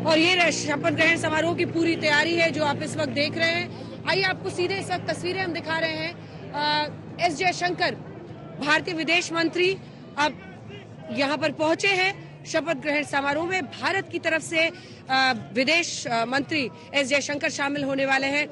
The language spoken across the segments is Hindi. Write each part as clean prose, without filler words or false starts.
और ये शपथ ग्रहण समारोह की पूरी तैयारी है जो आप इस वक्त देख रहे हैं। आइए आपको सीधे इस वक्त तस्वीरें हम दिखा रहे हैं। एस जयशंकर भारतीय विदेश मंत्री अब यहाँ पर पहुंचे हैं। शपथ ग्रहण समारोह में भारत की तरफ से विदेश मंत्री एस जयशंकर शामिल होने वाले हैं।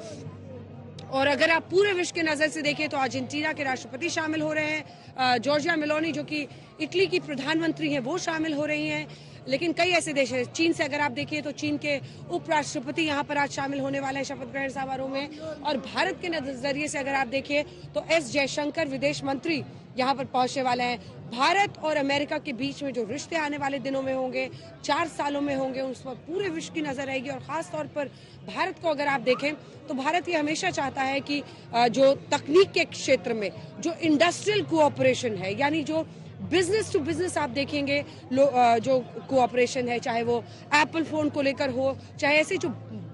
और अगर आप पूरे विश्व की नजर से देखें तो अर्जेंटीना के राष्ट्रपति शामिल हो रहे हैं, जॉर्जिया मेलोनी जो कि इटली की प्रधानमंत्री हैं वो शामिल हो रही हैं। लेकिन कई ऐसे देश हैं, चीन से अगर आप देखिए तो चीन के उपराष्ट्रपति यहाँ पर आज शामिल होने वाले हैं शपथ ग्रहण समारोह में। और भारत के नजरिए से अगर आप देखिए तो एस जयशंकर विदेश मंत्री यहाँ पर पहुंचने वाले हैं। भारत और अमेरिका के बीच में जो रिश्ते आने वाले दिनों में होंगे, 4 सालों में होंगे, उस पर पूरे विश्व की नजर रहेगी। और खास तौर पर भारत को अगर आप देखें तो भारत ये हमेशा चाहता है कि जो तकनीक के क्षेत्र में जो इंडस्ट्रियल कोऑपरेशन है, यानी जो बिजनेस टू बिजनेस आप देखेंगे जो कोऑपरेशन है, चाहे वो एप्पल फोन को लेकर हो, चाहे ऐसे जो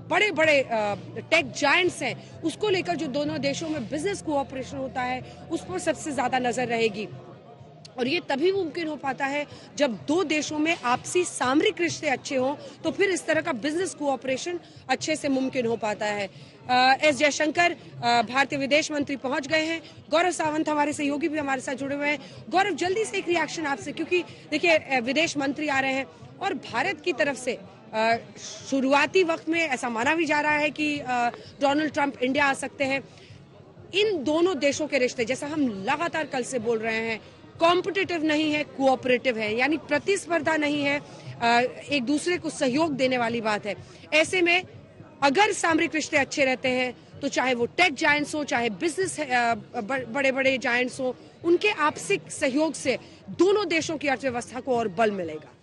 बड़े बड़े टेक जायंट्स हैं उसको लेकर जो दोनों देशों में बिजनेस कोऑपरेशन होता है उस पर सबसे ज्यादा नजर रहेगी। और ये तभी मुमकिन हो पाता है जब दो देशों में आपसी सामरिक रिश्ते अच्छे हों, तो फिर इस तरह का बिजनेस कोऑपरेशन अच्छे से मुमकिन हो पाता है। एस जयशंकर भारतीय विदेश मंत्री पहुंच गए हैं। गौरव सावंत हमारे सहयोगी भी हमारे साथ जुड़े हुए हैं। गौरव, जल्दी से एक रिएक्शन आपसे, क्योंकि देखिए विदेश मंत्री आ रहे हैं और भारत की तरफ से शुरुआती वक्त में ऐसा माना भी जा रहा है कि डोनाल्ड ट्रंप इंडिया आ सकते हैं। इन दोनों देशों के रिश्ते, जैसा हम लगातार कल से बोल रहे हैं, कॉम्पिटिटिव नहीं है, कोऑपरेटिव है, यानी प्रतिस्पर्धा नहीं है, एक दूसरे को सहयोग देने वाली बात है। ऐसे में अगर सामरिक रिश्ते अच्छे रहते हैं तो चाहे वो टेक जायंट्स हो, चाहे बिजनेस बड़े बड़े जायंट्स हो, उनके आपसी सहयोग से दोनों देशों की अर्थव्यवस्था को और बल मिलेगा।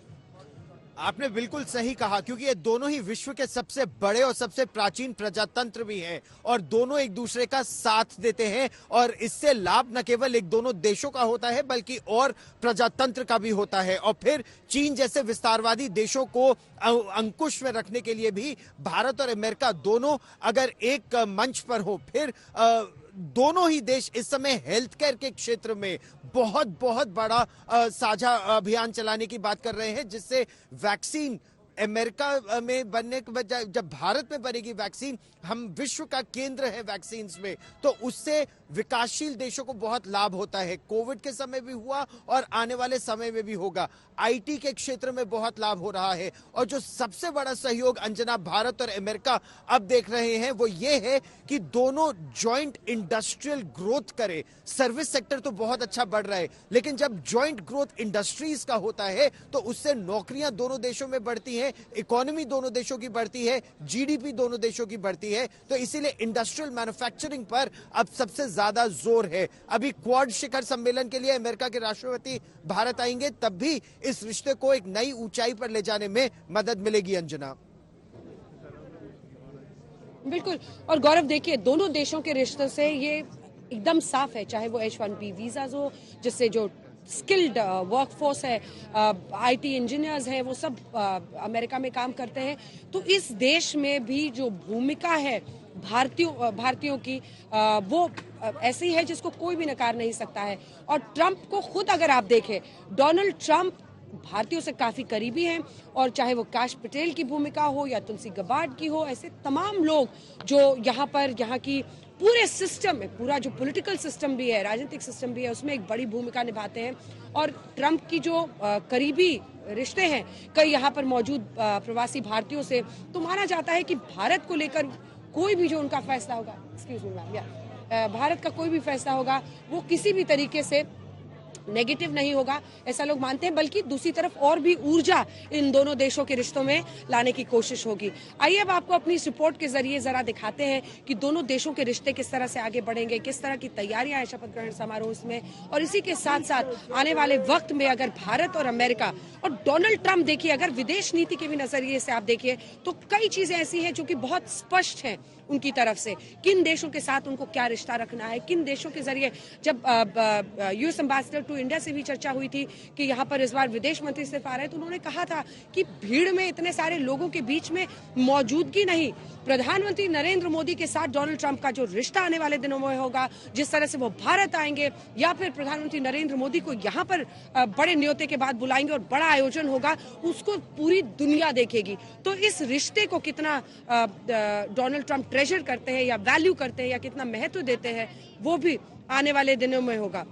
आपने बिल्कुल सही कहा, क्योंकि ये दोनों ही विश्व के सबसे बड़े और सबसे प्राचीन प्रजातंत्र भी हैं और दोनों एक दूसरे का साथ देते हैं। और इससे लाभ न केवल एक दोनों देशों का होता है बल्कि और प्रजातंत्र का भी होता है। और फिर चीन जैसे विस्तारवादी देशों को अंकुश में रखने के लिए भी भारत और अमेरिका दोनों अगर एक मंच पर हो, फिर दोनों ही देश इस समय हेल्थ केयर के क्षेत्र में बहुत बहुत बड़ा साझा अभियान चलाने की बात कर रहे हैं, जिससे वैक्सीन अमेरिका में बनने के बजाय जब भारत में बनेगी वैक्सीन, हम विश्व का केंद्र है वैक्सीन में, तो उससे विकासशील देशों को बहुत लाभ होता है। कोविड के समय भी हुआ और आने वाले समय में भी होगा। आईटी के क्षेत्र में बहुत लाभ हो रहा है। और जो सबसे बड़ा सहयोग अंजना भारत और अमेरिका अब देख रहे हैं वो ये है कि दोनों जॉइंट इंडस्ट्रियल ग्रोथ करें। सर्विस सेक्टर तो बहुत अच्छा बढ़ रहा है, लेकिन जब जॉइंट ग्रोथ इंडस्ट्रीज का होता है तो उससे नौकरियां दोनों देशों में बढ़ती हैं, इकोनॉमी दोनों देशों की बढ़ती है, जीडीपी दोनों देशों की बढ़ती है। तो इसीलिए इंडस्ट्रियल मैन्युफैक्चरिंग पर अब सबसे ज्यादा जोर है। अभी क्वाड शिखर सम्मेलन के लिए अमेरिका के राष्ट्रपति भारत आएंगे, तब भी इस रिश्ते को एक नई ऊंचाई पर ले जाने में मदद मिलेगी। अंजना, बिल्कुल। और गौरव, देखिए दोनों देशों के रिश्तों से ये एकदम साफ है, चाहे वो H1B वीजाज हो, जिससे जो स्किल्ड वर्कफोर्स है, आईटी इंजीनियर्स हैं, वो सब अमेरिका में काम करते हैं। तो इस देश में भी जो भूमिका है भारतीयों की, वो ऐसी है जिसको कोई भी नकार नहीं सकता है। और ट्रंप को खुद अगर आप देखें, डोनाल्ड ट्रंप भारतीयों से काफी करीबी हैं। और चाहे वो काश पटेल की भूमिका हो या तुलसी गबार्ड की हो, ऐसे तमाम लोग जो यहाँ की पूरे सिस्टम में, पूरा जो पॉलिटिकल सिस्टम भी है, राजनीतिक सिस्टम भी है, उसमें एक बड़ी भूमिका निभाते हैं। और ट्रंप की जो करीबी रिश्ते हैं कई यहाँ पर मौजूद प्रवासी भारतीयों से, तो माना जाता है कि भारत को लेकर कोई भी जो उनका फैसला होगा, भारत का कोई भी फैसला होगा वो किसी भी तरीके से नेगेटिव नहीं होगा, ऐसा लोग मानते हैं। बल्कि दूसरी तरफ और भी ऊर्जा इन दोनों देशों के रिश्तों में लाने की कोशिश होगी। आइए अब आपको अपनी इस रिपोर्ट के जरिए जरा दिखाते हैं कि दोनों देशों के रिश्ते किस तरह से आगे बढ़ेंगे, किस तरह की तैयारियां हैं शपथ ग्रहण समारोह में। और इसी के साथ साथ आने वाले वक्त में अगर भारत और अमेरिका और डोनाल्ड ट्रंप, देखिए अगर विदेश नीति के भी नजरिए से आप देखिए तो कई चीजें ऐसी हैं जो कि बहुत स्पष्ट हैं उनकी तरफ से, किन देशों के साथ उनको क्या रिश्ता रखना है, किन देशों के जरिए। जब यूएस एम्बेसडर टू इंडिया से भी चर्चा हुई थी कि यहाँ पर इस बार विदेश मंत्री सिर्फ आ रहे हैं, तो उन्होंने कहा था कि भीड़ में इतने सारे लोगों के बीच में मौजूदगी नहीं, प्रधानमंत्री नरेंद्र मोदी के साथ डोनाल्ड ट्रंप का जो रिश्ता आने वाले दिनों में होगा, जिस तरह से वो भारत आएंगे या फिर प्रधानमंत्री नरेंद्र मोदी को यहाँ पर बड़े न्योते के बाद बुलाएंगे और बड़ा आयोजन होगा, उसको पूरी दुनिया देखेगी। तो इस रिश्ते को कितना डोनाल्ड ट्रंप ट्रेजर करते हैं या वैल्यू करते हैं या कितना महत्व देते हैं, वो भी आने वाले दिनों में होगा।